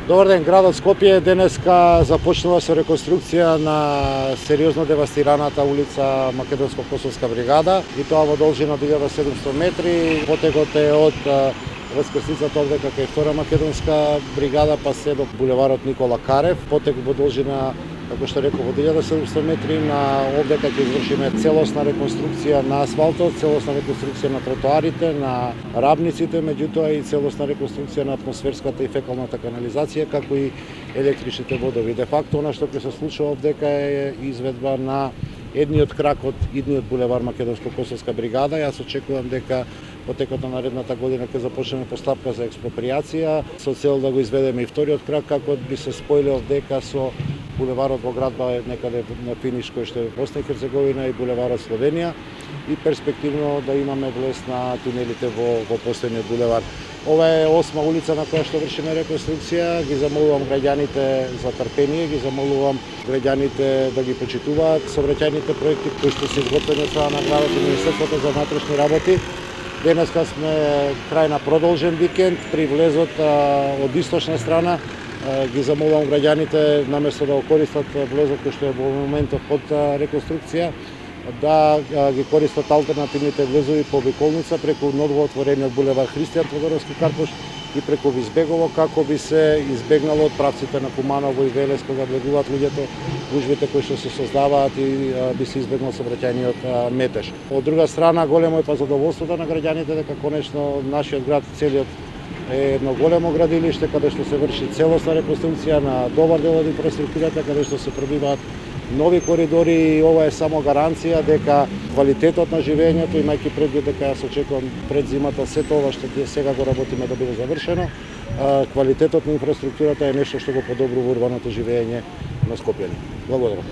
Добар ден, градот Скопје денеска започнува со реконструкција на сериозно девастираната улица Македонско-Косовска бригада и тоа во должина од 1700 метри. Потегот е од раскрсницата овде кај втора македонска бригада па се до булеварот Никола Карев. Потег во должина, како што реков, од 1700 метри на овде кај ќе извршиме целосна реконструкција на асфалтот, целосна реконструкција на тротоарите, на рабниците, меѓутоа и целосна реконструкција на атмосферската и фекалната канализација, како и електричните водови. Де факто, она што ќе се случува овдека е изведба на едниот крак од идниот булевар Македонско-Косовска бригада. Јас очекувам дека во текот на наредната година ќе започнеме постапка за експроприација со цел да го изведеме и вториот крак, како би се споиле овдека со булеварот во градба некаде на финиш кој што е Босна и Херцеговина и булеварот Словенија и перспективно да имаме влез на тунелите во постојниот булевар. Ова е 8-ма улица на која што вршиме реконструкција. Ги замолувам граѓаните за трпение, ги замолувам граѓаните да ги почитуваат сообраќајните проекти кои што се изготвени од страна на градот и Министерството за внатрешни работи. Денеска сме крај на продолжен викенд при влезот од источна страна. Ги замолувам граѓаните наместо да го користат влезот кој што е во моментот под реконструкција, да ги користат алтернативните влезови по обиколница преку новоотворениот булевар Христијан Тодоровски Карпуш и преку Визбегово, како би се избегнало од правците на Куманово и Велес кога влегуваат луѓето, гужвите кои што се создаваат и би се избегнал сообраќајниот метеж. Од друга страна, големо е па задоволството на граѓаните дека конечно нашиот град целиот е едно големо градилиште каде што се врши целосна реконструкција на добар дел од инфраструктурата, каде што се пробиваат нови коридори и ова е само гаранција дека квалитетот на живењето, имајќи предвид дека јас очекувам пред зимата сето ова што сега го работиме да биде завршено, квалитетот на инфраструктурата е нешто што го подобрува урбаното живење на Скопјани. Благодарам.